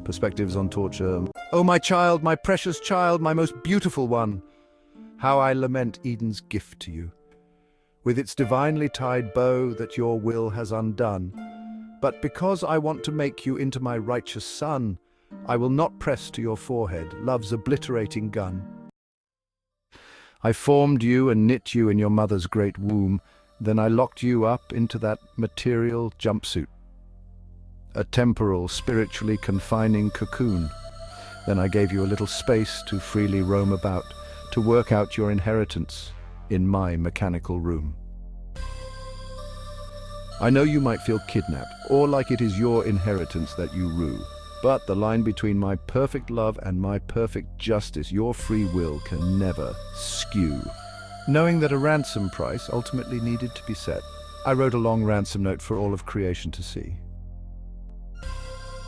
Perspectives on torture. Oh, my child, my precious child, my most beautiful one. How I lament Eden's gift to you, with its divinely tied bow that your will has undone. But because I want to make you into my righteous son, I will not press to your forehead love's obliterating gun. I formed you and knit you in your mother's great womb, then I locked you up into that material jumpsuit, a temporal, spiritually confining cocoon. Then I gave you a little space to freely roam about, to work out your inheritance in my mechanical room. I know you might feel kidnapped, or like it is your inheritance that you rue, but the line between my perfect love and my perfect justice, your free will, can never skew. Knowing that a ransom price ultimately needed to be set, I wrote a long ransom note for all of creation to see.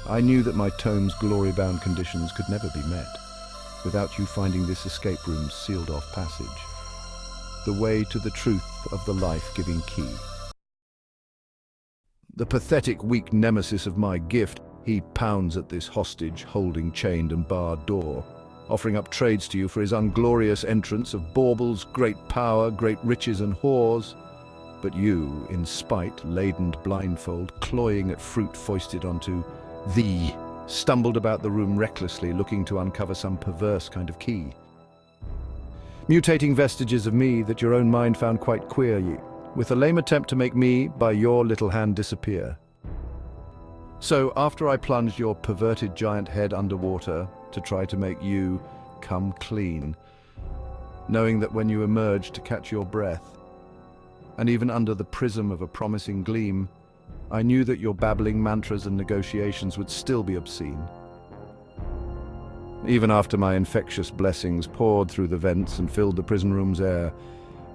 I knew that my tome's glory-bound conditions could never be met without you finding this escape room's sealed-off passage, the way to the truth of the life-giving key. The pathetic, weak nemesis of my gift, he pounds at this hostage-holding, chained and barred door, offering up trades to you for his unglorious entrance of baubles, great power, great riches and whores. But you, in spite, ladened blindfold, cloying at fruit foisted onto thee, stumbled about the room recklessly, looking to uncover some perverse kind of key. Mutating vestiges of me that your own mind found quite queer, ye, with a lame attempt to make me, by your little hand, disappear. So, after I plunged your perverted giant head underwater to try to make you come clean, knowing that when you emerged to catch your breath, and even under the prism of a promising gleam, I knew that your babbling mantras and negotiations would still be obscene. Even after my infectious blessings poured through the vents and filled the prison room's air,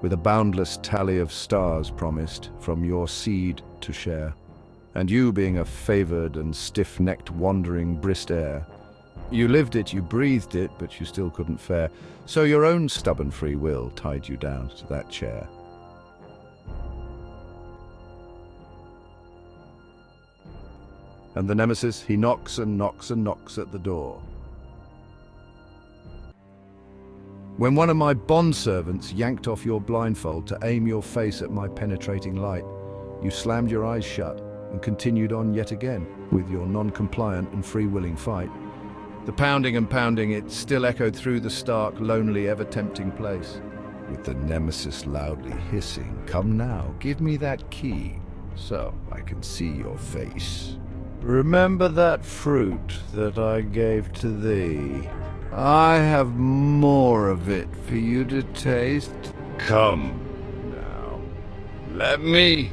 with a boundless tally of stars promised from your seed to share, and you being a favored and stiff-necked wandering brisk air. You lived it, you breathed it, but you still couldn't fare, so your own stubborn free will tied you down to that chair. And the nemesis, he knocks and knocks and knocks at the door. When one of my bondservants yanked off your blindfold to aim your face at my penetrating light, you slammed your eyes shut and continued on yet again with your non-compliant and free-willing fight. The pounding and pounding, it still echoed through the stark, lonely, ever-tempting place, with the nemesis loudly hissing, "Come now, give me that key, so I can see your face. Remember that fruit that I gave to thee? I have more of it for you to taste. Come now, let me."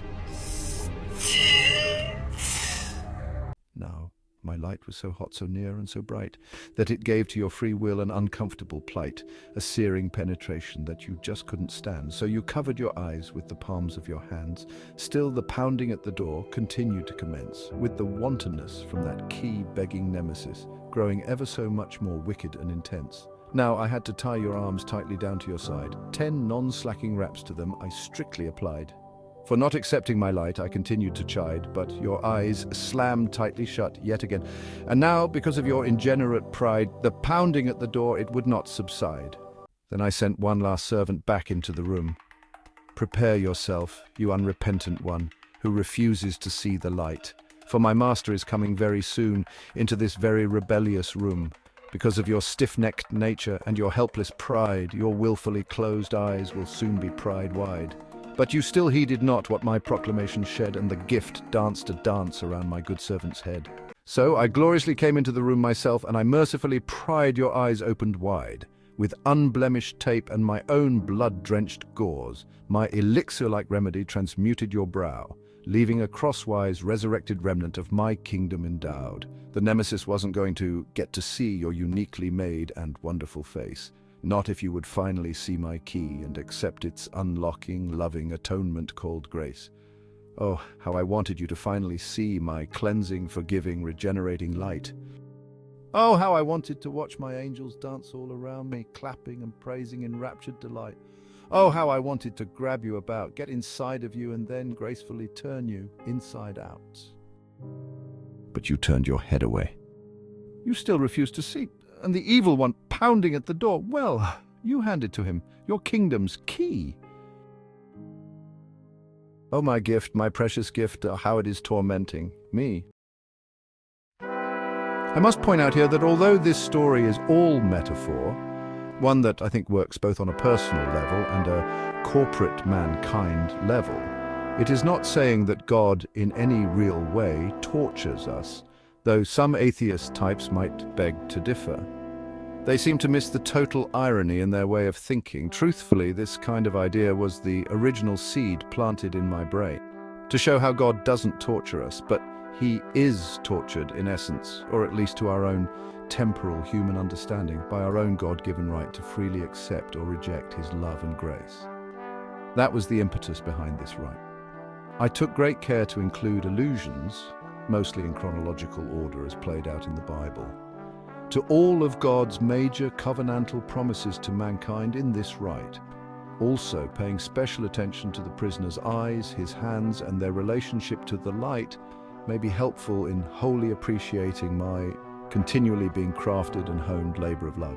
Now, my light was so hot, so near and so bright, that it gave to your free will an uncomfortable plight, a searing penetration that you just couldn't stand, so you covered your eyes with the palms of your hands. Still the pounding at the door continued to commence, with the wantonness from that key-begging nemesis growing ever so much more wicked and intense. Now I had to tie your arms tightly down to your side. 10 non-slacking raps to them I strictly applied. For not accepting my light, I continued to chide, but your eyes slammed tightly shut yet again. And now, because of your ingenerate pride, the pounding at the door, it would not subside. Then I sent one last servant back into the room. Prepare yourself, you unrepentant one, who refuses to see the light. For my master is coming very soon into this very rebellious room. Because of your stiff-necked nature and your helpless pride, your willfully closed eyes will soon be pride-wide. But you still heeded not what my proclamation shed, and the gift danced a dance around my good servant's head. So I gloriously came into the room myself, and I mercifully pried your eyes opened wide. With unblemished tape and my own blood-drenched gauze, my elixir-like remedy transmuted your brow, leaving a crosswise resurrected remnant of my kingdom endowed. The nemesis wasn't going to get to see your uniquely made and wonderful face. Not if you would finally see my key and accept its unlocking, loving atonement called grace. Oh, how I wanted you to finally see my cleansing, forgiving, regenerating light. Oh, how I wanted to watch my angels dance all around me, clapping and praising in raptured delight. Oh, how I wanted to grab you about, get inside of you, and then gracefully turn you inside out. But you turned your head away. You still refuse to see, and the evil one pounding at the door. Well, you handed to him your kingdom's key. Oh, my gift, my precious gift, how it is tormenting me. I must point out here that although this story is all metaphor, one that I think works both on a personal level and a corporate mankind level, it is not saying that God in any real way tortures us, though some atheist types might beg to differ. They seem to miss the total irony in their way of thinking. Truthfully, this kind of idea was the original seed planted in my brain, to show how God doesn't torture us, but He is tortured in essence, or at least to our own temporal human understanding, by our own God-given right to freely accept or reject His love and grace. That was the impetus behind this rite. I took great care to include allusions, mostly in chronological order as played out in the Bible, to all of God's major covenantal promises to mankind in this rite, also paying special attention to the prisoner's eyes, his hands, and their relationship to the light may be helpful in wholly appreciating my continually being crafted and honed labor of love.